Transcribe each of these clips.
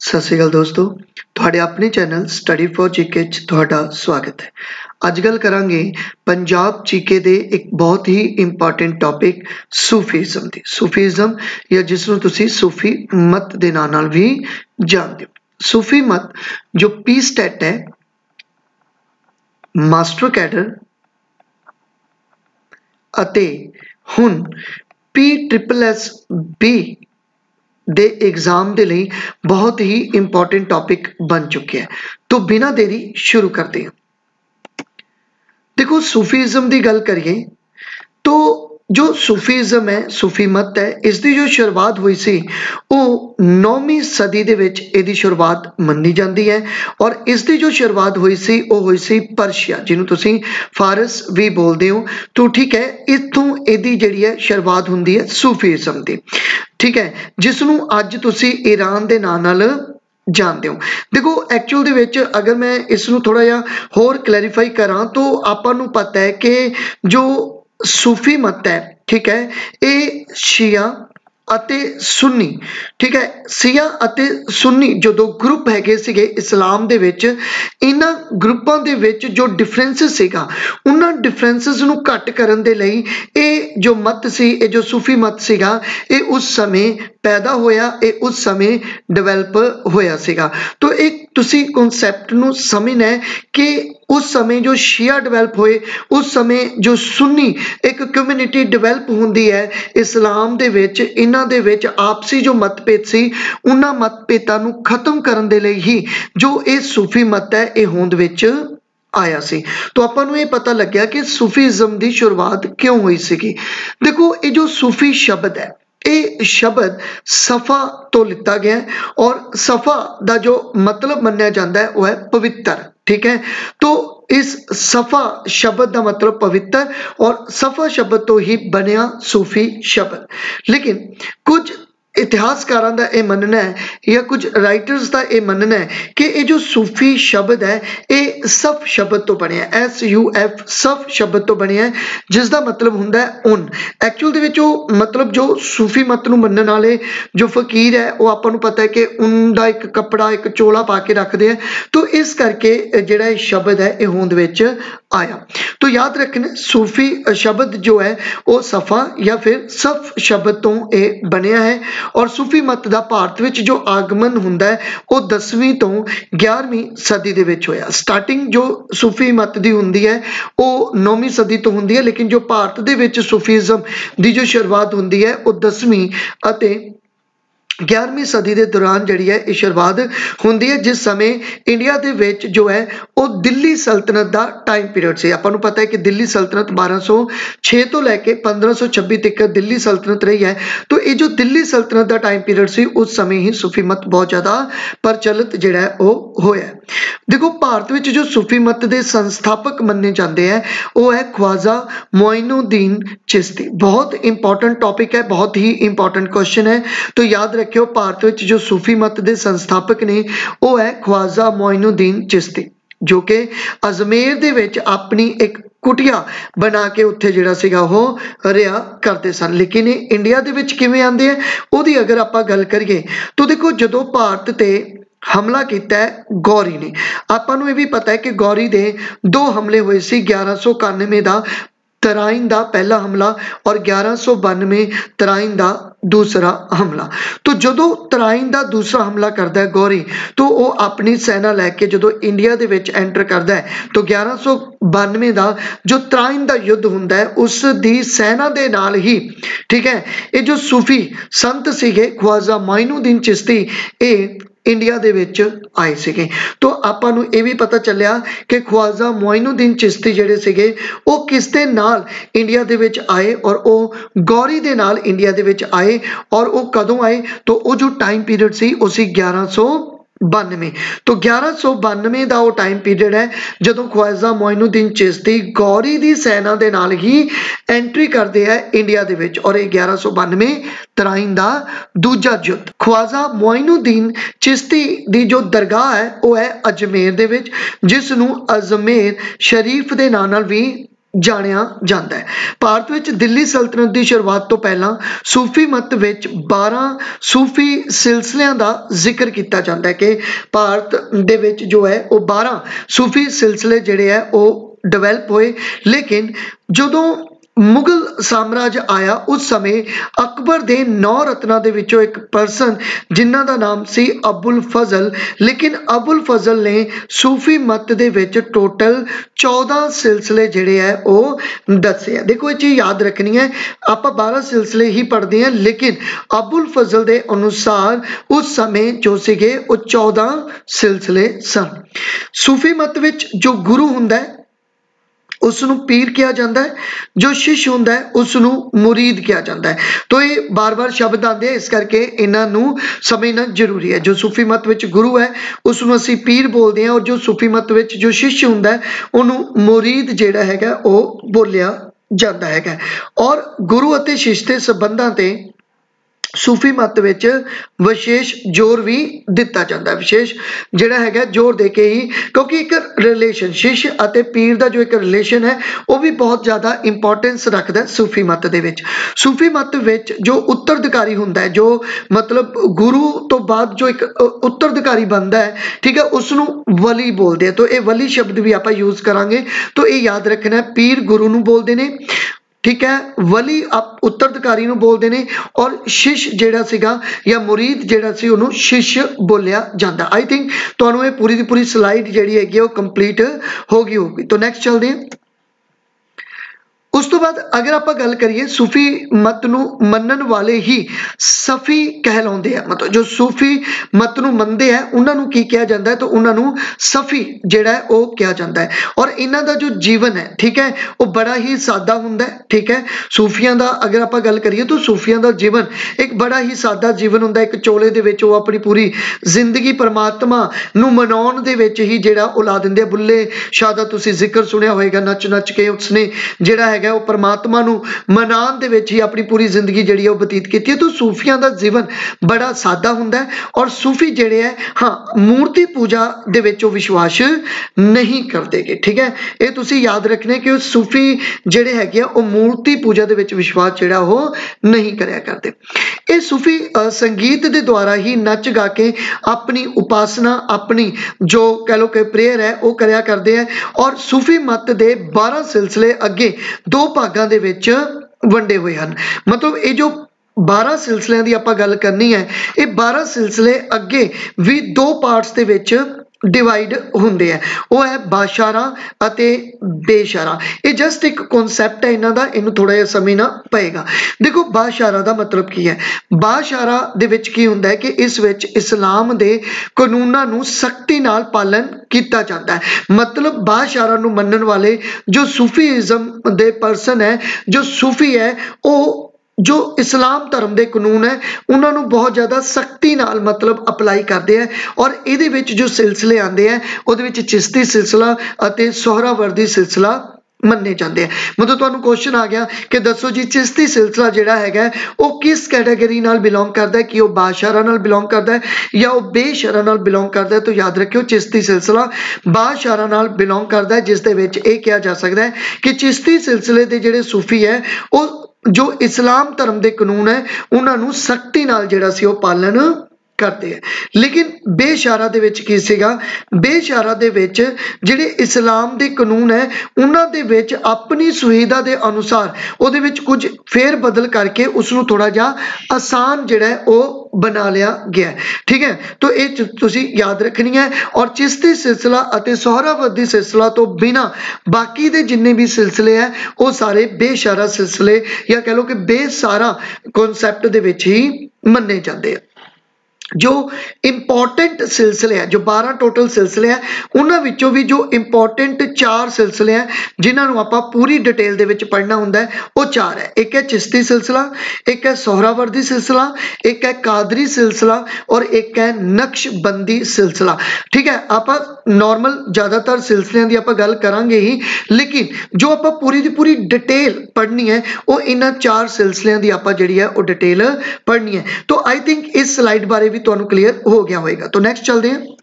सत श्री अकाल दोस्तों, तुहाडे अपने चैनल स्टडी फॉर जीके च तुहाडा स्वागत है। अज गल करांगे पंजाब जीके दे एक बहुत ही इंपॉर्टेंट टॉपिक सूफीज़म दी। सूफीज़म या जिसनूं तुसीं सूफी मत दे नाम नाल भी जानदे हो। सूफी मत जो पी-स्टेट है, मास्टर कैडर अते हुण PSSB दे एग्जाम दे लई बहुत ही इंपॉर्टेंट टॉपिक बन चुके हैं। तो बिना देरी शुरू करते हैं। देखो, सूफीज़म की गल करिए तो जो सूफीज़म है, सूफी मत है, इसकी जो शुरुआत हुई सी वो 9वीं सदी दे विच इहदी शुरुआत मन्नी जाती है और इसकी जो शुरुआत हुई सी वो हुई सी पर्शिया, जिन्हों तुसीं फारस भी बोलते हो। तो ठीक है, इत्थों इहदी जिहड़ी है शुरुआत हुंदी है सूफीज़म दी, ठीक है, जिसनूं अज तुसीं ईरान दे नाम नाल जानते हो। देखो, एक्चुअल दे विच अगर मैं इसनूं थोड़ा जिहा होर क्लैरीफाई करां तो आपां नूं पता है कि जो सूफी मत है, ठीक है, ये शिया अते सुन्नी, ठीक है, सिया अते सुन्नी जो दो ग्रुप हैगे सीगे इस्लाम दे विच, इन्हां ग्रुपां दे विच जो डिफरेंसिस सीगा उन्हां डिफरेंसिस नूं घट करन दे लई ये जो मत सी, ये जो सूफी मत सीगा, ये उस समय पैदा होया, ये उस समय डिवेलप होया सीगा। तो एक तुसी कॉन्सैप्ट नूं समझना है कि उस समय जो शिया डिवेलप होए, उस समय जो सुन्नी एक कम्यूनिटी डिवेलप होंदी है इस्लाम दे विच, इन्हां दे विच आपसी जो मतभेद सी उन्हां मतभेदां नूं खत्म करन दे लई ही जो ये सूफी मत है ये होंद विच आया सी। तो आपां नूं ये पता लग्या कि सूफीज़म की शुरुआत क्यों हुई सीगी। देखो, ये जो सूफी शब्द है, ये शब्द सफ़ा तो लिता गया है और सफ़ा का जो मतलब मन्निया जाता है वह है पवित्र, ठीक है। तो इस सफ़ा शब्द का मतलब पवित्र और सफ़ा शब्द तो ही बनया सूफी शब्द। लेकिन कुछ इतिहासकारां दा यह मनना है या कुछ राइटर्स का यह मनना है कि ये जो सूफी शब्द है ये सफ शब्द तो बनिया, SUF सफ शब्द तो बनिया, जिसका मतलब हुंदा है उन। एक्चुअल दे विच मतलब जो सूफी मत नूं मनण वाले जो फकीर है वो आपां नूं पता है कि उन दा एक कपड़ा एक चोला पा के रखते हैं, तो इस करके जिहड़ा ये शब्द है ये होंद विच आया। तो याद रखना, सूफी शब्द जो है वो सफ़ा या फिर सफ शब्द तो ये बनिया है और सूफी मत का भारत विच जो आगमन हुंदा है वो 10वीं तो 11वीं सदी दे विच होया। स्टार्टिंग जो सूफी मत दी हुंदी है वो 9वीं सदी तो हुंदी है, लेकिन जो भारत दे विच सूफीज़म दी जो शुरुआत हुंदी है वो 10वीं अते 11वीं सदी के दौरान जिहड़ी है शुरुआत हुंदी है, जिस समय इंडिया दे विच जो है वो दिल्ली सल्तनत का टाइम पीरियड से। आपां नूं पता है कि दिल्ली सल्तनत 1206 तो लैके 1526 तक दिल्ली सल्तनत रही है। तो ये जो दिल्ली सल्तनत का टाइम पीरियड से उस समय ही सूफी मत बहुत ज़्यादा प्रचलित जिहड़ा है वो होया। देखो, भारत विच जो सूफी मत के संस्थापक मन्ने जाते हैं वो है ख्वाजा मोइनुद्दीन चिश्ती। बहुत इंपॉर्टेंट टॉपिक है, बहुत ही इंपॉर्टेंट क्वेश्चन है। तो याद रखियो, भारत विच जो सूफी मत के संस्थापक ने वो है ख्वाजा मोइनुद्दीन चिश्ती, जो कि अजमेर दे विच अपनी एक कुटिया बना के उत्थे जिहड़ा सीगा वो रिहा करते सन। लेकिन इंडिया दे विच किवें आंदे है उहदी अगर आपां गल करिए तो देखो, जदों भारत ते हमला किया है गौरी ने, आपां नूं ये भी पता है कि गौरी दे 2 हमले हुए सी, 1191 का तराइन का पहला हमला और 1192 तराइन का दूसरा हमला। तो जदों तराइन का दूसरा हमला करता है गौरी, तो वो अपनी सेना लैके जदों इंडिया दे विच एंटर करता है तो 1192 का जो तराइन का युद्ध हुंदा है उस दी सेना दे नाल ही, ठीक है, ये जो सूफी संत सीगे ख्वाजा मोइनुद्दीन चिश्ती ये इंडिया दे विच आए सीगे। तो आपां नूं ये भी पता चलिया कि ख्वाजा मोइनुद्दीन चिश्ती जिहड़े सीगे वो किस दे नाल इंडिया दे विच आए और वो गौरी दे नाल इंडिया दे विच आए। और वो कदों आए तो वो जो टाइम पीरियड सी वो सी 1192। तो 1192 का वो टाइम पीरियड है जदों ख्वाजा मोइनुद्दीन चिश्ती गौरी दी सेना दे नाल ही एंट्री करते हैं इंडिया दे विच और 1192 तराइन का दूजा युद्ध। ख्वाजा मोइनुद्दीन चिश्ती दी जो दरगाह है वो है अजमेर दे विच, जिस नूं अजमेर शरीफ दे नाम नाल भी ਜਾਣਿਆ ਜਾਂਦਾ ਹੈ। ਭਾਰਤ ਵਿੱਚ ਦਿੱਲੀ ਸਲਤਨਤ ਦੀ ਸ਼ੁਰੂਆਤ ਤੋਂ ਪਹਿਲਾਂ ਸੂਫੀ ਮਤ ਵਿੱਚ 12 ਸੂਫੀ ਸਿਲਸਿਲਿਆਂ ਦਾ ਜ਼ਿਕਰ ਕੀਤਾ ਜਾਂਦਾ ਹੈ ਕਿ ਭਾਰਤ ਦੇ ਵਿੱਚ ਜੋ ਹੈ ਉਹ 12 ਸੂਫੀ ਸਿਲਸਿਲੇ ਜਿਹੜੇ ਹੈ ਉਹ ਡਿਵੈਲਪ ਹੋਏ। ਲੇਕਿਨ ਜਦੋਂ ਮੁਗਲ ਸਾਮਰਾਜ ਆਇਆ ਉਸ ਸਮੇਂ ਅਕਬਰ ਦੇ 9 ਰਤਨਾਂ ਦੇ ਵਿੱਚੋਂ ਇੱਕ ਪਰਸਨ ਜਿਨ੍ਹਾਂ ਦਾ ਨਾਮ ਸੀ ਅਬੁਲ ਫਜ਼ਲ, ਲੇਕਿਨ ਅਬੁਲ ਫਜ਼ਲ ਨੇ ਸੂਫੀ ਮਤ ਦੇ ਵਿੱਚ ਟੋਟਲ 14 ਸਿਲਸਿਲੇ ਜਿਹੜੇ ਹੈ ਉਹ ਦੱਸੇ ਆ। ਦੇਖੋ ਇਹ ਚੀਜ਼ ਯਾਦ ਰੱਖਣੀ ਹੈ, ਆਪਾਂ 12 ਸਿਲਸਿਲੇ ਹੀ ਪੜ੍ਹਦੇ ਹਾਂ, ਲੇਕਿਨ ਅਬੁਲ ਫਜ਼ਲ ਦੇ ਅਨੁਸਾਰ ਉਸ ਸਮੇਂ ਜੋ ਸੀਗੇ ਉਹ 14 ਸਿਲਸਿਲੇ ਸਨ। ਸੂਫੀ ਮਤ ਵਿੱਚ ਜੋ ਗੁਰੂ ਹੁੰਦਾ ਹੈ ਉਸ ਨੂੰ ਪੀਰ ਕਿਹਾ ਜਾਂਦਾ ਹੈ, ਜੋ ਸ਼ਿਸ਼ ਹੁੰਦਾ ਹੈ ਉਸ ਨੂੰ ਮੁਰੀਦ ਕਿਹਾ ਜਾਂਦਾ ਹੈ। तो ये बार बार शब्द आते हैं, इस करके इन्हां नूं समझना जरूरी है। जो सूफी मत विच गुरु है उसनूं असीं पीर बोलते हैं, और जो सूफी मत विच जो शिष्य हुंदा है उहनूं मुरीद जिहड़ा हैगा ओह बोलिया जाता हैगा। और गुरु अते शिष्य के संबंधां ते सूफी मत विच विशेष जोर भी दिता जाता है, विशेष जिहड़ा हैगा जोर दे के ही, क्योंकि एक रिलेशन शिष्य अते पीर दा जो एक रिलेशन है वह भी बहुत ज़्यादा इंपॉर्टेंस रखता है सूफी मत दे विच। सूफी मत विच जो उत्तराधिकारी हुंदा है, जो मतलब गुरु तो बाद जो एक उत्तराधिकारी बनता है, ठीक है, उसनूं वली बोलते हैं। तो ये वली शब्द भी आप यूज़ करांगे, तो ये याद रखना है, पीर गुरु नूं बोलते हैं, ठीक है, वली आप उत्तराधिकारी नूं बोलते हैं, और शिष्य जिहड़ा सीगा या मुरीद जिहड़ा सी उहनूं शिष्य बोलिया जाता। आई थिंक तुहानूं ये पूरी दी पूरी स्लाइड जिहड़ी हैगी वो कंप्लीट हो गई होगी। तो नैक्सट चलते हैं। उस तो बाद अगर आप गल करिए सूफी मत नूं मनन वाले ही सफ़ी कहलाउंदे हैं, मतलब जो सूफी मत नूं मनदे हैं उन्हां नूं की कहा जाता है, तो उन्हां नूं सफ़ी जिहड़ा है वो कहा जाता है। और इन्हां दा जो जीवन है, ठीक है, वो बड़ा ही सादा हुंदा है, ठीक है। सूफियां दा अगर आप गल करिए तो सूफियां दा जीवन एक बड़ा ही सादा जीवन हुंदा है। एक चोले दे विच वो अपनी पूरी जिंदगी परमात्मा नूं मनाउण दे विच ही जिहड़ा वो ला दिंदे। बुल्ले शाह दा तुसीं जिक्र सुनिया होएगा, नच नच के उसने जिहड़ा है वो परमात्मा नूं मनाउण दे विच ही अपनी पूरी जिंदगी जिहड़ी है वो बतीत कीती है। तो सूफियां दा जीवन बड़ा सादा हुंदा है, और सूफी जिहड़े है हाँ मूर्ति पूजा दे विच वो विश्वास नहीं करते गे, ठीक है। ये तुसीं याद रखने कि सूफी जिहड़े हैगे वो मूर्ति पूजा दे विच विश्वास जिहड़ा वो नहीं करया करते। ये सूफी संगीत दे द्वारा ही नच गा के अपनी उपासना, अपनी जो कह लो कि प्रेयर है वो करया करते हैं। और सूफी मत दे 12 सिलसिले अगे 2 भागां दे विच वंडे हुए हैं। मतलब ये जो 12 सिलसिलिਆਂ ਦੀ ਆਪਾਂ ਗੱਲ करनी है, ये 12 सिलसिले अगे भी 2 पार्ट्स दे विच डिवाइड होंदे है, वो है बाशारा अते बेशारा। ये जस्ट एक कॉन्सैप्ट है इन्हां दा, इन्हूं थोड़ा जिहा समझना पएगा। देखो बाशारा दा मतलब की है, बाशारा दे विच की हुंदा है कि इस विच इस्लाम दे कानूनां नूं सख्ती नाल पालन किया जाता है। मतलब बाशारा नूं मनन वाले जो सूफीइज्म दे परसन है, जो सूफी है, वो जो इस्लाम धर्म के कानून है उन्होंने बहुत ज़्यादा सख्ती नाल मतलब अपलाई करते हैं। और ये विच जो सिलसिले आते हैं उहदे विच चिश्ती सिलसिला अते सोहरावर्दी सिलसिला मन्ने जाते हैं। मतलब तुहानूं क्वेश्चन आ गया कि दसो जी चिश्ती सिलसिला जिहड़ा हैगा वो किस कैटेगरी नाल बिलोंग करता है, कि वो बाशारा नाल बिलोंग करता है या वो बेशरा नाल बिलोंग करता है। तो याद रखियो चिश्ती सिलसिला बाशारा नाल बिलोंग करता है, जिस दे विच ये कहा जा सकता है कि चिश्ती सिलसिले के जिहड़े सूफी है वो जो इस्लाम धर्म के कानून है उन्होंने सख्ती नाल जिहड़ा सी वो पालन करते हैं। लेकिन बेशारा दे विच की सीगा, बेशारा दे विच जिहड़े इस्लाम दे कानून है उन्हां दे विच अपनी सुविधा के अनुसार उहदे विच कुछ फेर बदल करके उसनूं थोड़ा जिहा आसान जिहड़ा है वो बना लिया गया है, ठीक है। तो ये तुसीं याद रखनी है। और चिश्ती सिलसिला अते सोहरावर्दी सिलसिला तो बिना बाकी दे जिन्ने भी सिलसिले हैं वो सारे बेशारा सिलसिले या कह लो कि बेसारा कॉन्सैप्ट दे विच ही मन्ने जाते हैं। जो इंपॉर्टेंट सिलसिले हैं, जो 12 टोटल सिलसिले हैं, उन्हां विचों भी जो इंपॉर्टेंट 4 सिलसिले हैं जिन्हां आपां पूरी डिटेल दे विच पढ़ना हुंदा है वो 4 है। एक है चिश्ती सिलसिला, एक है सोहरावर्दी सिलसिला, एक है कादरी सिलसिला और एक है नक्शबंदी सिलसिला, ठीक है। आपां नॉर्मल ज़्यादातर सिलसिलियां दी आपां गल करांगे ही, लेकिन जो आपां पूरी दी पूरी डिटेल पढ़नी है वो इन्हां 4 सिलसिलियां दी आपां जिहड़ी है वो डिटेल पढ़नी है। तो आई थिंक इस स्लाइड बारे भी तुहानूं क्लीयर हो गया होगा। तो नैक्सट चलते हैं।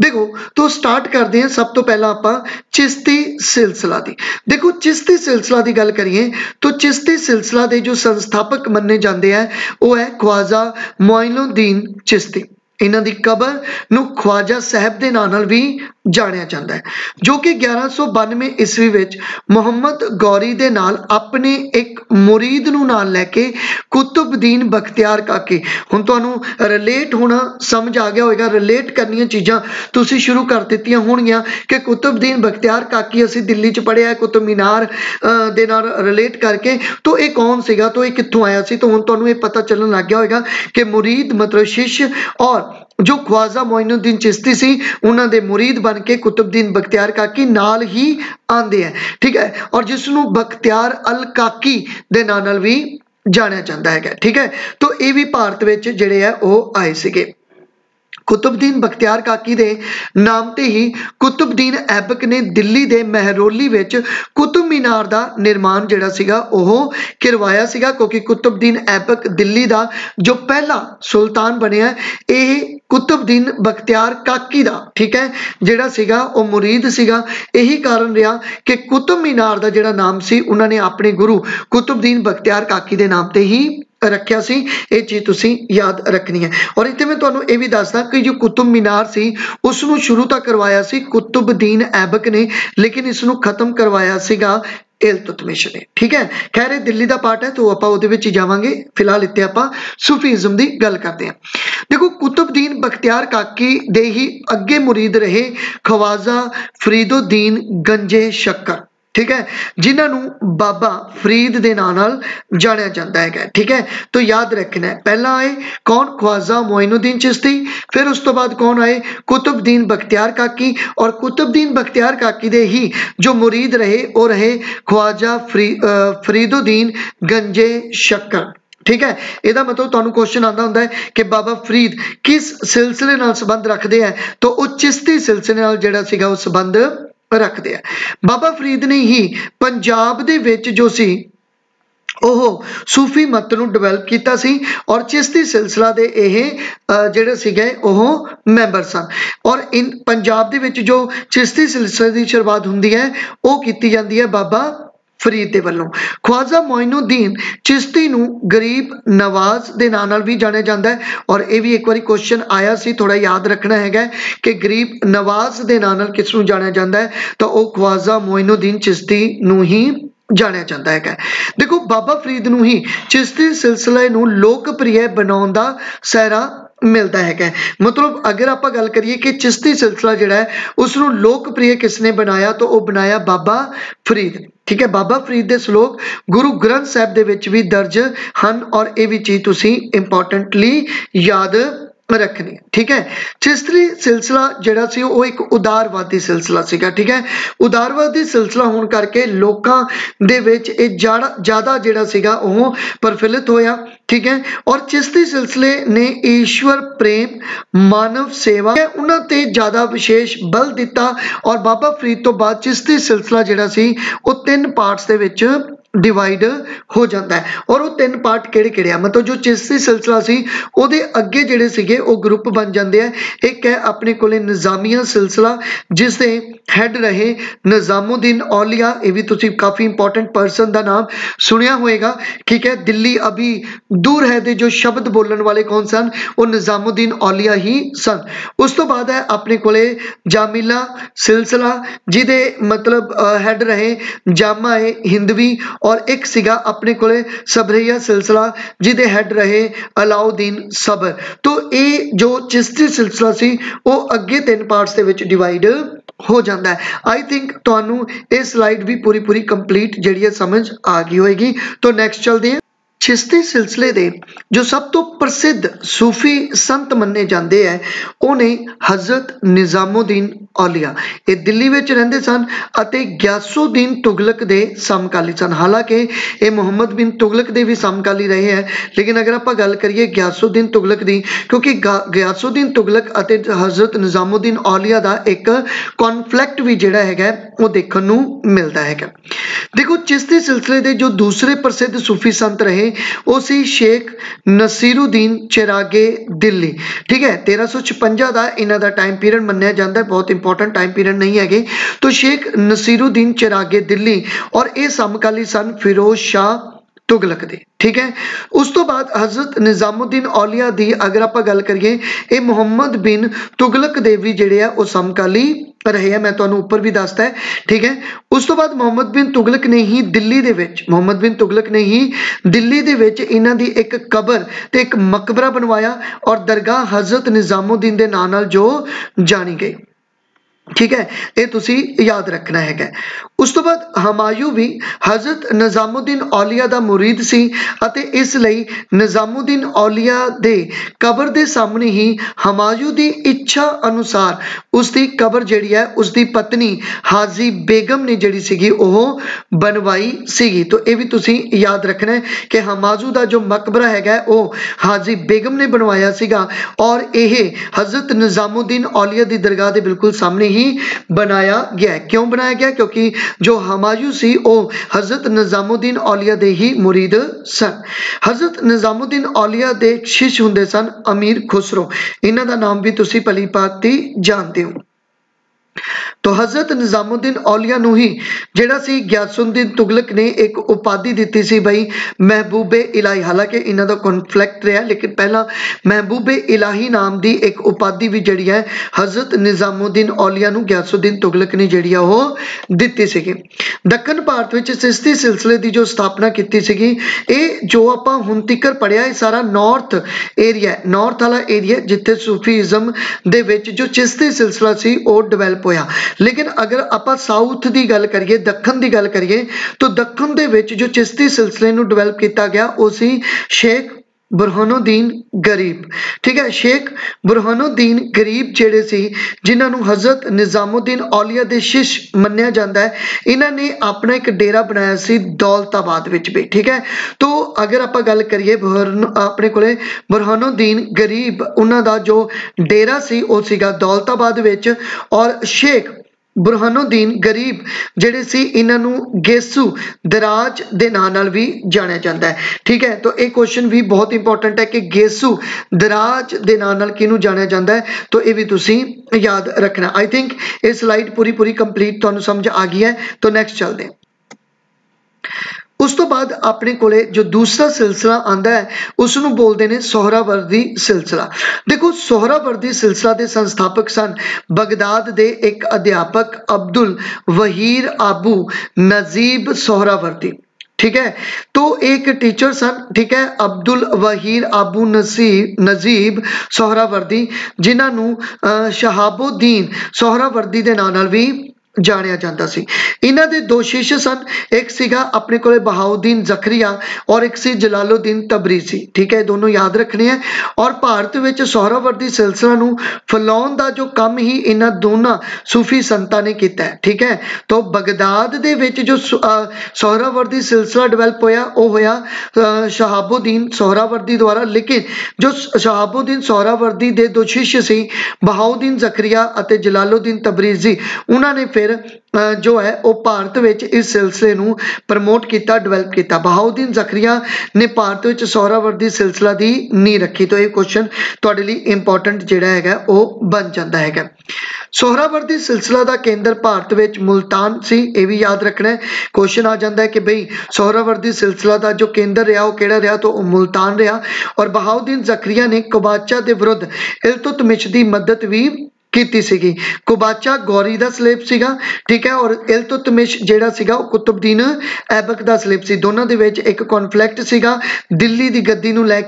देखो तो स्टार्ट करते हैं सब तो पहला आपां चिश्ती सिलसिला दी। देखो चिश्ती सिलसिला की गल करिए तो चिश्ती सिलसिला के जो संस्थापक मन्ने जाते हैं वो है ख्वाजा मोइनुद्दीन चिश्ती। इन्हां दी कबर नूं ख्वाजा साहब के नाम नाल भी जानिया जाता है, जो कि 1192 ईस्वी विच मुहम्मद गौरी दे नाल अपने एक मुरीद नूं नाल लैके कुतुबुद्दीन बख्तियार काकी, हुण तुहानूं रिलेट होना समझ आ गया होगा, रिलेट करनियां चीज़ां तुसीं शुरू कर दित्तियां होणगियां कि कुतुबुद्दीन बख्तियार काकी असीं दिल्ली च पढ़िया कुतुब मीनार दे नाल रिलेट करके, तो ये कौन सीगा, तो ये कित्थों आया सी, तो हुण तुहानूं ये पता चलन लग गया होगा कि मुरीद मतलब शिष्य और जो ख्वाजा मोइनुद्दीन चिश्ती सी उन्हां दे मुरीद बन के कुतुबुद्दीन बख्तियार काकी नाल ही आंदे हैं, ठीक है, और जिसनूं बख्तियार अल काकी दे नाम नाल भी जानिया जाता है, ठीक है। तो ये भी भारत विच जिहड़े है वो आए सीगे। कुतुबुद्दीन बख्तियार काकी दे नाम ते ही कुतुबुद्दीन ऐबक ने दिल्ली दे महरौली विच कुतुब मीनार दा निर्माण जिहड़ा सीगा ओह करवाया सीगा, क्योंकि कुतुबुद्दीन ऐबक दिल्ली दा जो पहला सुल्तान बनिया यह कुतुबुद्दीन बख्तियार काकी दा, ठीक है, जिहड़ा सीगा ओह मुरीद सीगा। यही कारण रहा कि कुतुब मीनार दा जिहड़ा नाम सी उन्होंने अपने गुरु कुतुबुद्दीन बख्तियार काकी दे नाम ते ही रखिया सी। ये चीज़ तुसी याद रखनी है। और इत्थे मैं तुहानूं ये भी दसदा कि जो कुतुब मीनार सी उसनूं शुरू तो करवाया सी कुतुबुद्दीन ऐबक ने, लेकिन इसनूं खत्म करवाया सीगा इल्तुतमिश ने, ठीक है। खैर दिल्ली का पार्ट है तो आपां उहदे विच ही जावांगे, फिलहाल इत्थे आपां सूफीज़म की गल करते हैं। देखो कुतुबुद्दीन बख्तियार काकी दे ही अगे मुरीद रहे ख्वाजा फरीदुद्दीन गंजे शक्कर, ठीक है, जिन्होंने बाबा फरीद के नाम नाल जानिया जाता है, ठीक है। तो याद रखना है पहला आए कौन, ख्वाजा मोइनुद्दीन चिश्ती, फिर उस तो बाद कौन आए कुतुबुद्दीन बख्तियार काकी, और कुतुबुद्दीन बख्तियार काकी दे ही जो मुरीद रहे वो रहे ख्वाजा फरीदुद्दीन गंजे शक्कर, ठीक है। यदा मतलब तुहानूं क्वेश्चन आता होंदा है कि बाबा फरीद किस सिलसिले नाल संबंध रखते हैं, तो वो चिश्ती सिलसिले नाल जिहड़ा सीगा वो संबंध रखते हैं। बाबा फरीद ने ही पंजाब दे विच जो सी ओह सूफी मत नूं डिवेलप कीता सी, और चिश्ती सिलसिला दे जिहड़े सीगे ओह मैंबर सन। और इन पंजाब दे विच जो चिश्ती सिलसिले की शुरुआत हुंदी है वो कीती जांदी है बाबा फरीद दे वल्लों। ख्वाजा मोइनुद्दीन चिश्ती नूं गरीब नवाज दे नाम नाल भी जानिया जाता है, और ये भी एक बार क्वेश्चन आया सी, थोड़ा याद रखना है कि गरीब नवाज दे नाम नाल किस नूं जानिया जाता है, तो वह ख्वाजा मोइनुद्दीन चिश्ती नूं ही जानिया जाता है। देखो बाबा फरीद नूं ही चिश्ती सिलसिले नूं लोकप्रिय बनाउण दा सहरा मिलता है। मतलब अगर आप गल करिए कि चिश्ती सिलसिला जिहड़ा है उसनूं लोकप्रिय किसने बनाया, तो वह बनाया बाबा फरीद, ठीक है। बाबा फरीद के श्लोक गुरु ग्रंथ साहिब दे विच भी दर्ज हैं, और ये भी चीज़ तुसीं इंपॉर्टेंटली याद रखनी, ठीक है। चिश्ती सिलसिला जिहड़ा सी वो एक उदारवादी सिलसिला सीगा, ठीक है। उदारवादी सिलसिला होने करके लोकां दे विच इह ज़्यादा जिहड़ा सीगा वो प्रफुल्लित होया, ठीक है। और चिश्ती सिलसिले ने ईश्वर प्रेम मानव सेवा उन्हां ते ज़्यादा विशेष बल दिता, और बाबा फरीद तो बाद चिश्ती सिलसिला जिहड़ा सी वो 3 पार्ट्स दे विच डिवाइड हो जाता है। और वो 3 पार्ट किहड़े-किहड़े आ, मतलब जो चिश्ती सिलसिला सी उहदे अगे जिहड़े सीगे वो ग्रुप बन जाते हैं। एक है अपने कोले निज़ामिया सिलसिला जिसके हैड रहे निज़ामुद्दीन औलिया, ये भी तुसीं काफ़ी इंपॉर्टेंट पर्सन का नाम सुनिया होएगा, ठीक है। दिल्ली अभी दूर है दे जो शब्द बोलने वाले कौन सन, वो निज़ामुद्दीन औलिया ही सन। उस तो बाद है अपने कोले जामिला सिलसिला जिहदे मतलब हैड रहे जामा ए हिंदवी, और एक सीगा अपने कोले सबरिया सिलसिला जिहदे हैड रहे अलाउद्दीन सबर। तो ये जो चिश्ती सिलसिला सी वो अगे 3 पार्ट्स दे विच डिवाइड हो जाता है। आई थिंक तुहानूं ये स्लाइड भी पूरी कंप्लीट जिहड़ी है समझ आ गई होएगी। तो नैक्सट चलते हैं। चिश्ती सिलसिले दे जो सब तो प्रसिद्ध सूफी संत मन्ने जाते हैं उन्हें हज़रत निज़ामुद्दीन औलिया, ये दिल्ली विच रहिंदे सन अते गियासुद्दीन तुगलक दे समकाली सन। हालांकि ये मुहम्मद बिन तुगलक दे भी समकाली रहे हैं, लेकिन अगर आप गल करिए गियासुद्दीन तुगलक दी, क्योंकि गियासुद्दीन तुगलक अते हज़रत निज़ामुद्दीन औलिया दा एक कॉन्फ्लिक्ट भी जिहड़ा है वो देखने नूं मिलता है। देखो चिश्ती सिलसिले दे जो दूसरे प्रसिद्ध सूफी संत रहे वो सी शेख नसीरुद्दीन चिरागे दिल्ली। ठीक है, 1356 का इन्हां दा टाइम पीरियड मन्निया जाता है, बहुत इंपॉर्टेंट टाइम पीरियड नहीं है। तो शेख नसीरुद्दीन चिरागे दिल्ली और ये समकाली सन फिरोज शाह तुगलक दे। ठीक है, उस तो बाद हजरत निजामुद्दीन औलिया दी अगर आप गल करिए, ये मुहम्मद बिन तुगलक दे भी जिहड़े आ वो समकाली रहे हैं, मैं तुहानूं ऊपर भी दसदा है। ठीक है, उस तो बाद मोहम्मद बिन तुगलक ने ही दिल्ली दे विच मोहम्मद बिन तुगलक ने ही दिल्ली दे विच इन्हां दी एक कबर ते एक मकबरा बनवाया और दरगाह हजरत निजामुद्दीन दे नाम नाल जो जानी गई। ठीक है, ये तुसी याद रखना है। उस तो बाद हमायूं भी हजरत निजामुद्दीन औलिया दा मुरीद सी अते इसलिए निजामुद्दीन औलिया दे कबर दे सामने ही हमायूं दी इच्छा अनुसार उसकी कबर जिहड़ी है उसकी पत्नी हाजी बेगम ने जिहड़ी सीगी ओह बनवाई सीगी। तो ये भी तुसी याद रखना है कि हमायूं दा जो मकबरा है वह हाजी बेगम ने बनवाया सीगा और यह हजरत निजामुद्दीन औलिया दी दरगाह के बिल्कुल सामने ही बनाया गया। क्यों बनाया गया? क्योंकि जो हमायूं सी वो हजरत निजामुद्दीन औलिया दे ही मुरीद सन। हजरत निजामुद्दीन औलिया दे शिष्य हुंदे सन अमीर खुसरो, इन्हां दा नाम भी तुसी भली भांति जानते हो। तो हजरत निजामुद्दीन औलिया नूं ही जिहड़ा सी गियासुद्दीन तुगलक ने एक उपाधि दी सी बई महबूबे इलाही, हालांकि इन्हां दा कॉन्फ्लिक्ट रहा लेकिन पहला महबूबे इलाही नाम की एक उपाधि भी जिहड़ी है हजरत निजामुद्दीन औलिया नूं गियासुद्दीन तुगलक ने जिहड़ी आ ओह दित्ती सीगी। दक्खन भारत विच चिश्ती सिलसिले की जो स्थापना की सीगी, ये जो आपां हुण तिकर पढ़िया ये सारा नॉर्थ एरिया, नॉर्थ वाला एरिया जिथे सूफीइज्म दे विच जो चिश्ती सिलसिला सी वो डिवेलप होया। लेकिन अगर आप साउथ की गल करिए, दक्खन की गल करिए, तो दक्खन दे विच जो चिश्ती सिलसिले नूं डिवेलप किया गया वो सी शेख बुरहानुद्दीन गरीब। ठीक है, शेख बुरहानुद्दीन गरीब जेड़े सी जिन्होंने हजरत निजामुद्दीन औलिया दे शिष्य मन्निया जाता है, इन्हों ने अपना एक डेरा बनाया सी दौलताबाद विच भी। ठीक है, तो अगर आप गल करिए अपने कोले बुरहानुद्दीन गरीब उन्हों का जो डेरा सी वो सीगा दौलताबाद विच और शेख बुरहानुद्दीन गरीब जिहड़े सी इन्हों गेसू दराज दे नाम नाल भी जानिया जाता है। ठीक है, तो एक क्वेश्चन भी बहुत इंपॉर्टेंट है कि गेसू दराज दे नाम नाल किहनूं जानिया जाता है, तो ये भी तुसी याद रखना। आई थिंक ये स्लाइड पूरी कंप्लीट तुहानूं समझ आ गई है। तो नैक्सट चलते हैं। उस तो बाद अपने कोले जो दूसरा सिलसिला आंदा है उसनूं बोलते हैं सोहरावर्दी सिलसिला। देखो, सोहरावर्दी सिलसिला के संस्थापक सन बगदाद दे एक अध्यापक अब्दुल वहीर आबू नजीब सोहरावर्दी। ठीक है, तो एक टीचर सन, ठीक है, अब्दुल वहीर आबू नजीब सोहरावर्दी जिन्होंने शहाबुद्दीन सोहरावर्दी के नाम नाल भी जानिया जाता सी। इन्हां दे दो शिष्य सन, एक सीगा अपने कोले बहाउद्दीन जखरिया और एक सी जलालुद्दीन तबरीजी। ठीक है, दोनों याद रखने हैं। और भारत विच सोहरावर्दी सिलसिला नूं फैलाउण दा जो काम ही इन्हां दोनों सूफी संतां ने कीता है। ठीक है, तो बगदाद दे विच जो सोहरावर्दी सिलसिला डिवेलप होया वो होया शहाबुद्दीन सोहरावर्दी द्वारा, लेकिन जो शहाबुद्दीन सोहरावर्दी दे दो शिष्य सी बहाउद्दीन जखरिया अते जलालुद्दीन तबरीजी, उन्होंने फिर जो है वो भारत विच इस सिलसिले नूं प्रमोट किया, डिवेलप किया। बहाउद्दीन जखरिया ने भारत विच सोहरावर्दी सिलसिला की नींह रखी। तो ये क्वेश्चन तुहाडे लई इंपॉर्टेंट जिहड़ा हैगा वो बन जाता है। सोहरावर्दी सिलसिला का केंद्र भारत विच मुल्तान सी, ये भी याद रखना है। क्वेश्चन आ जाता है कि बई सोहरावर्दी सिलसिला का जो केंद्र रहा वो किहड़ा रहा, तो मुल्तान रहा। और बहाउद्दीन जखरिया ने कुबाचा के विरुद्ध इल्तुतमिश की मदद भी की सीगी। कुबाचा गौरी का सलेब सीगा, ठीक है, और इल्तुतमिश जिहड़ा सीगा कुतुबुद्दीन ऐबक का सलेब सी। दोनों दे विच एक कॉन्फ्लिक्ट सीगा दिल्ली की गद्दी नूं लै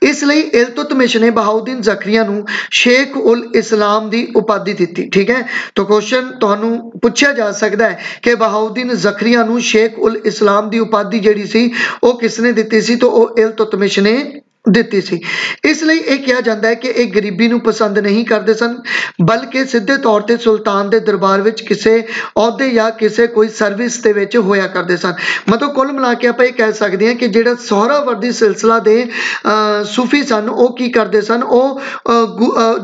इसलिए इल्तुतमिश ने बहाउद्दीन जखरिया नूं शेख उल इस्लाम की उपाधि दी। ठीक है, तो क्वेश्चन तुहानूं पूछा जा सकता है कि बहाउद्दीन जखरिया नूं शेख उल इस्लाम की उपाधि जिहड़ी सी वो किसने दी सी, तो वो इल्तुतमिश ने ਦਿੱਤੀ ਸੀ। ਇਸ ਲਈ ਇਹ ਕਿਹਾ ਜਾਂਦਾ ਹੈ ਕਿ ਇਹ ਗਰੀਬੀ ਨੂੰ ਪਸੰਦ ਨਹੀਂ ਕਰਦੇ ਸਨ, ਬਲਕਿ ਸਿੱਧੇ ਤੌਰ ਤੇ ਸੁਲਤਾਨ ਦੇ ਦਰਬਾਰ ਵਿੱਚ ਕਿਸੇ ਅਹੁਦੇ ਜਾਂ ਕਿਸੇ ਕੋਈ ਸਰਵਿਸ ਦੇ ਵਿੱਚ ਹੋਇਆ ਕਰਦੇ ਸਨ। ਮਤਲਬ ਕੁੱਲ ਮਿਲਾ ਕੇ ਆਪਾਂ ਇਹ ਕਹਿ ਸਕਦੇ ਹਾਂ ਕਿ ਜਿਹੜਾ ਸੋਹਰਾਵਰਦੀ ਸਿਲਸਿਲਾ ਦੇ ਸੂਫੀ ਸਨ ਉਹ ਕੀ ਕਰਦੇ ਸਨ, ਉਹ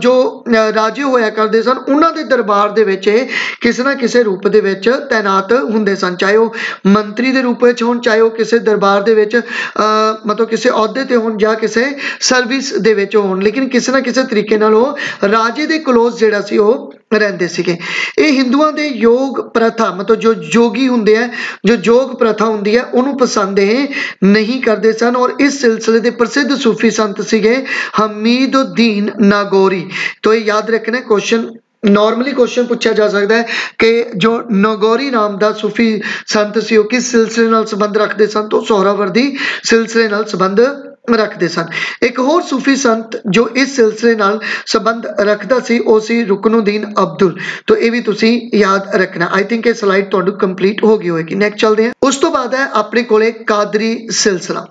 ਜੋ ਰਾਜੇ ਹੋਇਆ ਕਰਦੇ ਸਨ ਉਹਨਾਂ ਦੇ ਦਰਬਾਰ ਦੇ ਵਿੱਚ ਇਹ ਕਿਸੇ ਨਾ ਕਿਸੇ ਰੂਪ ਦੇ ਵਿੱਚ ਤੈਨਾਤ ਹੁੰਦੇ ਸਨ, ਚਾਹੇ ਉਹ ਮੰਤਰੀ ਦੇ ਰੂਪ ਵਿੱਚ ਹੋਣ, ਚਾਹੇ ਉਹ ਕਿਸੇ ਦਰਬਾਰ ਦੇ ਵਿੱਚ ਮਤਲਬ ਕਿਸੇ ਅਹੁਦੇ ਤੇ ਹੋਣ ਜਾਂ ਕਿਸੇ ਸਰਵਿਸ ਦੇ ਵਿੱਚ ਹੋਣ, ਲੇਕਿਨ ਕਿਸੇ ਨਾ ਕਿਸੇ ਤਰੀਕੇ ਨਾਲ ਉਹ ਰਾਜੇ ਦੇ ਕਲੋਜ਼ ਜਿਹੜਾ ਸੀ ਉਹ ਰਹਿੰਦੇ ਸੀਗੇ। ਇਹ ਹਿੰਦੂਆਂ ਦੇ ਯੋਗ ਪ੍ਰਥਾ ਮਤਲਬ ਜੋ ਜੋਗੀ ਹੁੰਦੇ ਆ, ਜੋ ਯੋਗ ਪ੍ਰਥਾ ਹੁੰਦੀ ਹੈ ਉਹਨੂੰ ਪਸੰਦ ਇਹ ਨਹੀਂ ਕਰਦੇ ਸਨ। ਔਰ ਇਸ ਸਿਲਸਿਲੇ ਦੇ ਪ੍ਰਸਿੱਧ ਸੂਫੀ ਸੰਤ ਸੀਗੇ ਹਮੀਦੁद्दीन नागौरी। तो ये याद रखना, क्वेश्चन नॉर्मली क्वेश्चन पूछा जा सकता है कि जो नागौरी नाम का सूफी संत सी किस सिलसिले नाल संबंध रखते सन, तो सोहरावर्दी सिलसिले नाल संबंध रखते सन। एक होर सूफी संत जो इस सिलसिले नाल संबंध रखता सी वो सी रुकनुद्दीन अब्दुल। तो ये भी तुसी याद रखना। आई थिंक ये स्लाइड तुहानू कंप्लीट हो गई होगी। नैक्सट चलते हैं। उस तो बाद है अपने कोले कादरी सिलसिला।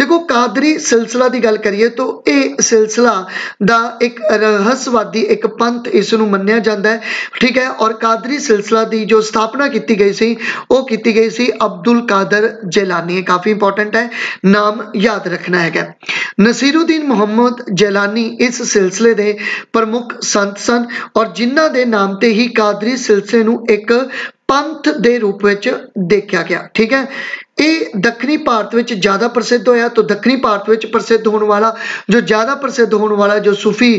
देखो कादरी सिलसिला की गल करिए तो यह सिलसिला दा एक रहस्यवादी एक पंथ इसनू मन्निया जाता है, ठीक है। और कादरी सिलसिला की जो स्थापना की गई सी वो की गई सी अब्दुल कादर जैलानी। काफ़ी इंपॉर्टेंट है, नाम याद रखना है। नसीरुद्दीन मुहम्मद जैलानी इस सिलसिले के प्रमुख संत सन और जिन्हां दे नाम ते ही कादरी सिलसिले नू एक पंथ दे रूप विच देखा गया, ठीक है। ये दक्षिणी भारत में ज़्यादा प्रसिद्ध होया। तो दक्षिणी भारत में प्रसिद्ध होने वाला जो ज़्यादा प्रसिद्ध होने वाला जो सूफी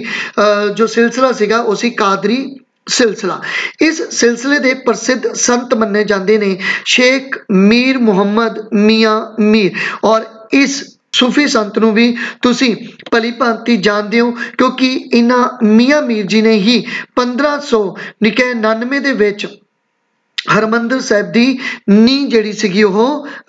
जो सिलसिला सीगा वो सी कादरी सिलसिला। इस सिलसिले के प्रसिद्ध संत मन्ने जाते हैं शेख मीर मुहम्मद मियाँ मीर। और इस सूफी संत नू भी तुसी भली भांति जानते हो क्योंकि इन्हां मियाँ मीर जी ने ही 1599 दे विच हरमंदिर साहिब की नींह जिहड़ी सीगी ओह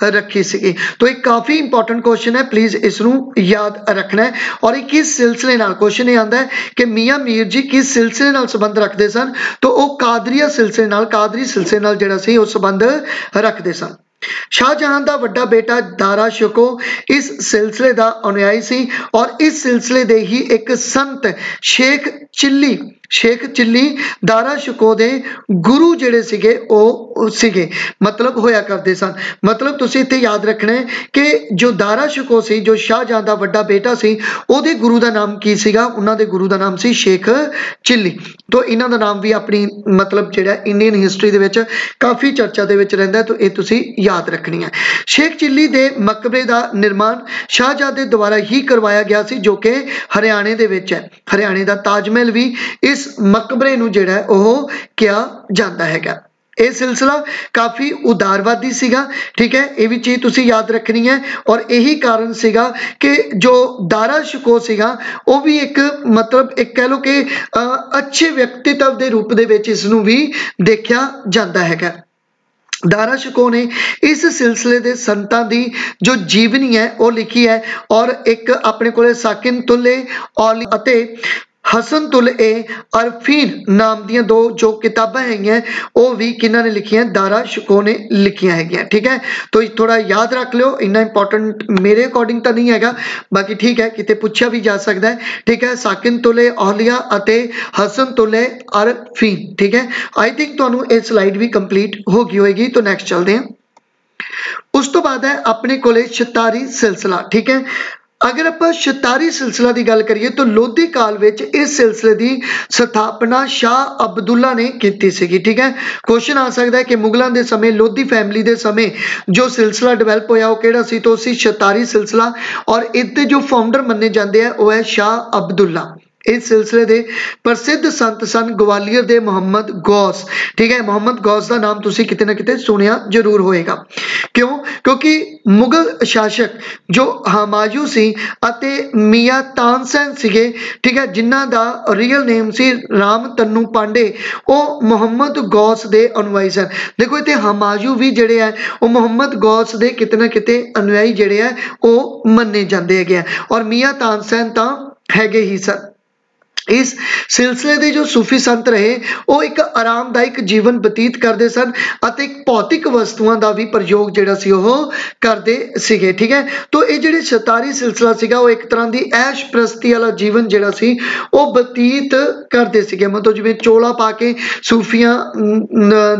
रखी सीगी। तो एक काफ़ी इंपॉर्टेंट क्वेश्चन है, प्लीज़ इसनू याद रखना है। और ये किस सिलसिले नाल क्वेश्चन ये आंदा है कि मियाँ मीर जी किस सिलसिले नाल संबंध रखते सन, तो वह कादरिया सिलसिले नाल कादरी सिलसिले नाल जिहड़ा सी ओह संबंध रखते सन। शाहजहां दा वड्डा बेटा दारा शिको इस सिलसिले का अनुयायी सी और इस सिलसिले दे ही एक संत शेख चिल्ली दारा शिको दे गुरु जिहड़े सीगे ओ सीगे, मतलब होया करते सन। मतलब तुसीं इत्थे याद रखना है कि जो दारा शिको सी जो शाहजहां दा वड्डा बेटा सी ओहदे गुरु का नाम की सीगा, उन्हां दे गुरु का नाम सी शेख चिल्ली। तो इन्हां दा नाम भी अपनी मतलब जिहड़ा इंडियन हिस्टरी दे विच काफ़ी चर्चा दे विच रहिंदा है, तो ये तुसीं याद रखनी है। शेख चिल्ली दे मकबरे का निर्माण शाहजहां द्वारा ही करवाया गया सी जो कि हरियाणे दे विच है। हरियाणे का ताजमहल भी इस मकबरे नूं जिहड़ा है ओह किया जाता है। यह सिलसिला काफ़ी उदारवादी सीगा, ठीक है। ये भी चीज़ तुसीं याद रखनी है। और यही कारण सीगा कि जो दारा शिको सीगा वो भी एक मतलब एक कह लो कि अच्छे व्यक्तित्व के रूप दे विच इसनूं भी देखा जाता है। दारा शिको ने इस सिलसिले के संतां की जो जीवनी है वो लिखी है और एक अपने को साकिन तुल और हसन तुल ए अरफीन नाम दियां दो जो किताबां हैं वो भी किन्हां ने लिखियां, दारा शिको ने लिखियां हैं, ठीक है। तो थोड़ा याद रख लो, इन्ना इंपॉर्टेंट मेरे अकॉर्डिंग तो नहीं है, बाकी ठीक है किते पूछा भी जा सकता है, ठीक है। साकिन तुले औलिया अते हसन तुले अरफीन, ठीक है। आई थिंक तुहानू ये स्लाइड भी कंप्लीट हो गई होगी। तो नैक्सट चलते हैं। उस तो बाद है अपने कोले शतारी सिलसिला, ठीक है। अगर आप शतारी सिलसिला की गल करिए तो लोधी काल में इस सिलसिले की स्थापना शाह अब्दुल्ला ने की सी, ठीक है। क्वेश्चन आ सकता है कि मुगलों के समय लोधी फैमिली के समय जो सिलसिला डिवेलप होया वो किहड़ा सी, तो सी शतारी सिलसिला। और इसके जो फाउंडर मन्ने जाते हैं वो है शाह अब्दुल्ला। इस सिलसिले के प्रसिद्ध संत सन ग्वालियर के मुहम्मद गौस, ठीक है। मुहम्मद गौस का नाम तुसी किते ना किते सुनिया जरूर होएगा। क्यों? क्योंकि मुगल शासक जो हमायूं सी अते मियाँ तानसेन सीगे, ठीक है, जिन्हां दा रियल नेम सी राम तन्नू पांडे, वो मुहम्मद गौस दे अनुयायी सन। देखो इत्थे हमायूं भी जिहड़े है वो मुहम्मद गौस दे किते ना किते अनुयायी जिहड़े है वो मन्ने जांदे हैगे। और मियाँ तानसेन तां हैगे ही सन। इस सिलसिले ਦੇ जो सूफी संत रहे ਉਹ ਇੱਕ ਆਰਾਮਦਾਇਕ ਜੀਵਨ ਬਤੀਤ ਕਰਦੇ ਸਨ ਅਤੇ ਭੌਤਿਕ ਵਸਤੂਆਂ ਦਾ ਵੀ ਪ੍ਰਯੋਗ ਜਿਹੜਾ ਸੀ ਉਹ ਕਰਦੇ ਸੀਗੇ। ਠੀਕ ਹੈ, तो ਇਹ ਜਿਹੜੇ ਸ਼ਤਾਰੀ ਸਿਲਸਿਲਾ ਸੀਗਾ ਉਹ ਇੱਕ ਤਰ੍ਹਾਂ ਦੀ ਐਸ਼ ਪ੍ਰਸਤੀ ਵਾਲਾ ਜੀਵਨ ਜਿਹੜਾ ਸੀ ਉਹ ਬਤੀਤ ਕਰਦੇ ਸੀਗੇ। ਮਤਲਬ ਜਿਵੇਂ ਚੋਲਾ ਪਾ ਕੇ ਸੂਫੀਆਂ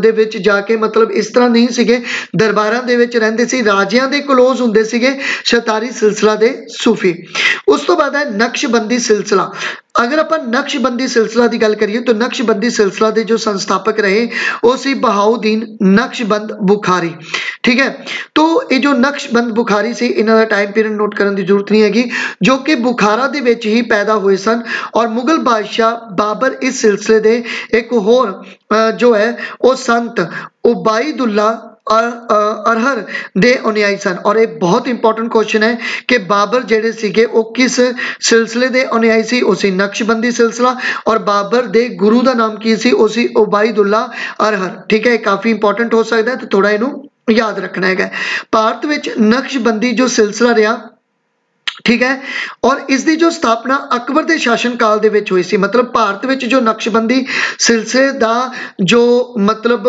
ਦੇ ਵਿੱਚ ਜਾ ਕੇ ਮਤਲਬ ਇਸ ਤਰ੍ਹਾਂ ਨਹੀਂ ਸੀਗੇ, ਦਰਬਾਰਾਂ ਦੇ ਵਿੱਚ ਰਹਿੰਦੇ ਸੀ, ਰਾਜਿਆਂ ਦੇ ਕਲੋਜ਼ ਹੁੰਦੇ ਸੀਗੇ ਸ਼ਤਾਰੀ ਸਿਲਸਿਲਾ ਦੇ ਸੂਫੀ। ਉਸ ਤੋਂ ਬਾਅਦ ਹੈ ਨਕਸ਼ਬੰਦੀ ਸਿਲਸਿਲਾ। अगर आप नक्शबंदी सिलसिला की गल करिए तो नक्शबंदी सिलसिला के जो संस्थापक रहे वो सी बहाउद्दीन नक्शबंद बुखारी। ठीक है, तो ये जो नक्शबंद बुखारी से इन्हों का टाइम पीरियड नोट करने की जरूरत नहीं हैगी, जो कि बुखारा दे विच ही पैदा हुए सन और मुगल बादशाह बाबर इस सिलसिले दे एक होर जो है वो संत उबाइदुल्ला अरहर दे अनुयायी सन। और ये बहुत इंपॉर्टेंट क्वेश्चन है कि बाबर जेडे सीगे वो किस सिलसिले दे अनुयायी सी, उसी नक्शबंदी सिलसिला, और बाबर दे गुरु का नाम की सी, उसी उबाइदुल्ला अरहर। ठीक है, काफ़ी इंपॉर्टेंट हो सकता है, तो थोड़ा इनू याद रखना है। भारत विच नक्शबंदी जो सिलसिला रहा, ठीक है, और इसकी जो स्थापना अकबर के शासन काल दे विच हुई सी। मतलब भारत विच जो नक्शबंदी सिलसिले दा जो मतलब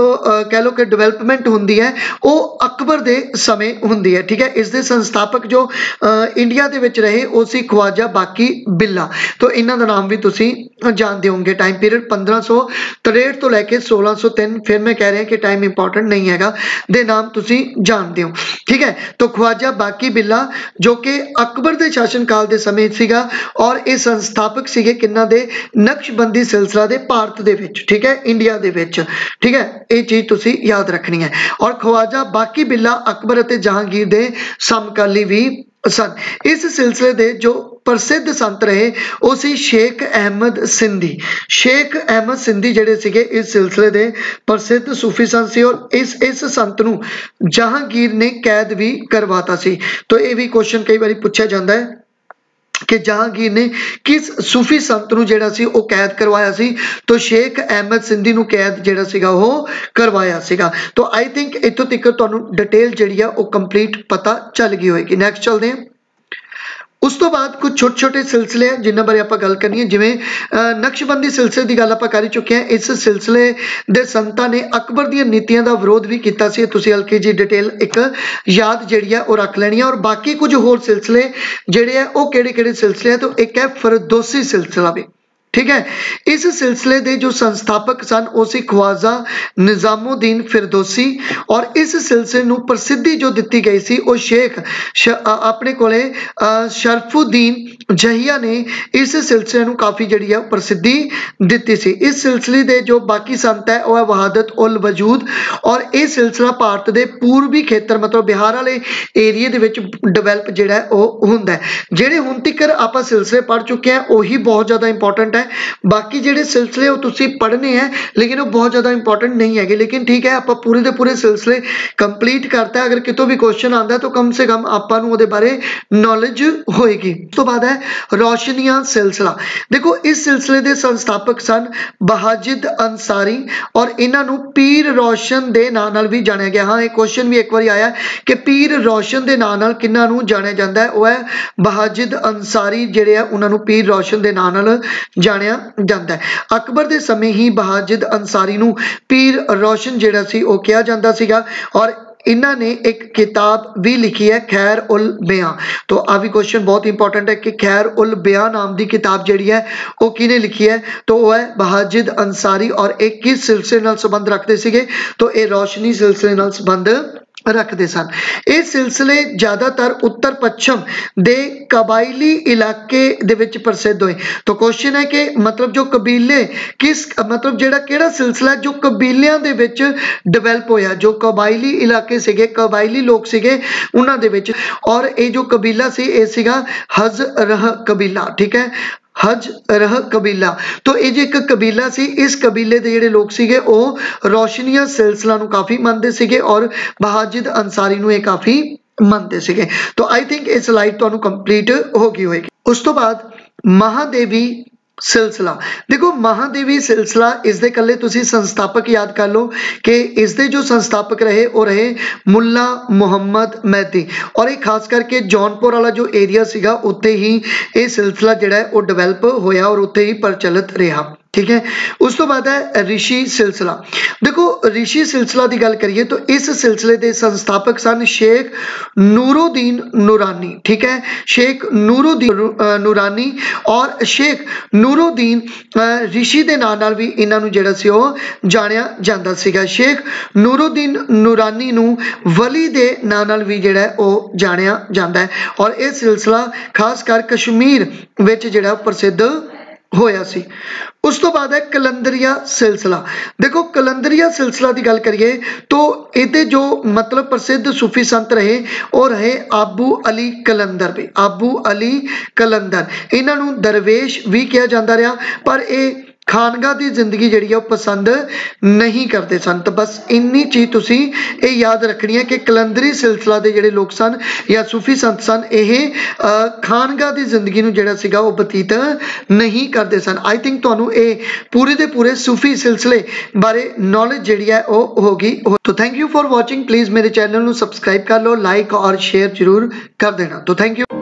कह लो कि डेवलपमेंट हुंदी है वो अकबर दे समय हुंदी है। ठीक है, इसके संस्थापक जो इंडिया दे विच रहे वो सी ख्वाजा बाकी बिल्ला। तो इन्हां दा नाम भी तुसी जानते होंगे। टाइम पीरियड 1563 तो लैके 1603, फिर मैं कह रहा कि टाइम इंपॉर्टेंट नहीं हैगा, दे नाम तुसी जानते हो। ठीक है, तो ख्वाजा बाकी बिल्ला जो कि अकबर दे शासन काल दे समय सीगा और ये संस्थापक सीगे किन्ना दे नक्शबंदी सिलसिला दे भारत दे विच। ठीक है, इंडिया दे विच। ठीक है, ये चीज तुसी याद रखनी है। और ख्वाजा बाकी बिल्ला अकबर अते जहांगीर दे समकाली भी सन। इस सिलसिले दे जो प्रसिद्ध संत रहे वो सी शेख अहमद सिंधी। शेख अहमद सिंधी जेडे सीगे इस सिलसिले दे प्रसिद्ध सूफी संत सी और इस संत नूं जहांगीर ने कैद भी करवाता सी। तो ये भी क्वेश्चन कई बार पूछा जाता है कि जहांगीर ने किस सूफी संत नूं जेड़ा सी वो कैद करवाया सी, तो शेख अहमद सिंधी नूं कैद जेड़ा सीगा वो करवाया सीगा। तो आई थिंक इत्थों तक तुहानूं डिटेल जिहड़ी आ वो कंप्लीट पता चल गई होएगी। नैक्सट चलते हैं। उस तो बाद कुछ छोटे छोटे सिलसिले हैं जिन्होंने बारे आप गल करनी है। जिमें नक्शबंदी सिलसिले की गल आप कर चुके हैं। इस सिलसिले दे संतां ने अकबर दी नीतियां का विरोध भी किया सी। तुसीं हल्की जी डिटेल एक याद जिहड़ी है वो रख लैनी है। और बाकी कुछ होर सिलसिले जिहड़े है वो किहड़े-किहड़े सिलसिले हैं, तो एक है फिरदौसी सिलसिला भी। ठीक है, इस सिलसिले के जो संस्थापक सन वो सी ख्वाजा निजामुद्दीन फिरदौसी। और इस सिलसिले नूं प्रसिद्धि जो दी गई सी वो शेख अपने कोले शरफुद्दीन जहिया ने इस सिलसिले नूं काफ़ी जिहड़ी है प्रसिद्धि दी सी। इस सिलसिले के जो बाकी संत है वह है वहादत उल वजूद। और यह सिलसिला भारत के पूर्वी खेतर मतलब बिहार वाले एरिए दे विच डिवेलप जिहड़ा है वो हुंदा है। जिहड़े हुण तक आपां सिलसिले पढ़ चुके हैं वही बहुत ज़्यादा इंपॉर्टेंट है। बाकी जिहड़े सिलसिले वो तुसीं पढ़ने हैं लेकिन वो बहुत ज़्यादा इंपॉर्टेंट नहीं है। लेकिन ठीक है, आप पूरे के पूरे सिलसिले कंप्लीट करता है। अगर कितों भी क्वेश्चन आता है तो कम से कम आपां नूं उहदे बारे नॉलेज होएगी। उस तो बाद है रोशनियां सिलसिला। देखो, इस सिलसिले के संस्थापक सन बहाजिद अंसारी और इन्हां नूं पीर रोशन के नाम नाल भी जानिया गया। हाँ, एक क्वेश्चन भी एक बार आया कि पीर रोशन के नाम नाल किन्हां नूं जानिया जांदा है, वो है बहाजिद अंसारी जिहड़े है उन्हां नूं पीर रोशन के नाम नाल जानिया जाता है। अकबर के समय ही बहाजिद अंसारी नूं पीर रोशन जिहड़ा सी वो कहा जाता सीगा। और इन्हां ने एक किताब भी लिखी है खैर उल बयां। तो आ भी क्वेश्चन बहुत इंपॉर्टेंट है कि खैर उल बयां नाम की किताब जिहड़ी है वो किने लिखी है, तो वो है बहाजिद अंसारी। और एक किस सिलसिले नाल संबंध रखते सीगे, तो ये रोशनी सिलसिले नाल संबंध रखते सन। ये सिलसिले ज्यादातर उत्तर पश्चिम दे कबायली इलाके दे विच प्रसिद्ध हुए। तो क्वेश्चन है कि मतलब जो कबीले किस मतलब जेड़ा केड़ा सिलसिला जो कबीलियां दे विच डिवेलप होया, जो कबायली इलाके सीगे कबायली लोग सीगे उन्हां दे विच। और ये जो कबीला सी ये सीगा हजरह कबीला। ठीक है, हजरह कबीला। तो ये जो एक कबीला सी, इस कबीले के जिहड़े लोग सीगे वो रोशनिया सिलसिला नूं काफ़ी मनदे सीगे और बहाजिद अंसारी नूं ये काफ़ी मनदे सीगे। तो आई थिंक ये स्लाइड तुहानूं कंप्लीट हो गई होएगी। उस तो बाद महादेवी सिलसिला देखो महादेवी सिलसिला इसके कल्ले तुसी संस्थापक याद कर लो कि इसके जो संस्थापक रहे वो रहे मुल्ला मुहम्मद मेहदी और ये खास करके जौनपुर वाला जो एरिया सीगा उत्ते ही ये सिलसिला जिहड़ा है वो डिवेलप होया और उत्ते ही प्रचलित रहा। ठीक है, उस तो बाद है ऋषि सिलसिला। देखो ऋषि सिलसिला की गल करिए तो इस सिलसिले के संस्थापक सन शेख नूरुद्दीन नूरानी। ठीक है, शेख नूरुद्दीन नूरानी और शेख नूरुद्दीन ऋषि के नाम नाल भी इन्हां नूं जिहड़ा सी ओह जाणिया जांदा सीगा। शेख नूरुद्दीन नूरानी नूं वली दे नाम नाल भी जिहड़ा है ओह जाणिया जांदा है और यह सिलसिला खास कर कश्मीर विच जिहड़ा प्रसिद्ध होया सी। उस तो बाद है कलंदरिया सिलसिला। देखो कलंदरिया सिलसिला की गल करिए तो ये जो मतलब प्रसिद्ध सूफी संत रहे और रहे आबू अली कलंदर भी, आबू अली कलंदर इन्हां नूं दरवेश भी कहा जाता रहा पर यह खानगा की जिंदगी जी पसंद नहीं करते सन। तो बस इन्नी चीज़ तुसी ये याद रखनी है कि कलंदरी सिलसिला के जोड़े लोग सन या सूफी संत सन ये खानगा की जिंदगी नूं जिहड़ा सीगा वो बतीत नहीं करते सन। आई थिंक तुहानूं ये पूरे दे पूरे सूफी सिलसिले बारे नॉलेज जिहड़ी है वो होगी। तो thank you for watching, please मेरे चैनल नूं सबसक्राइब कर लो, लाइक और शेयर जरूर कर देना। तो थैंक यू।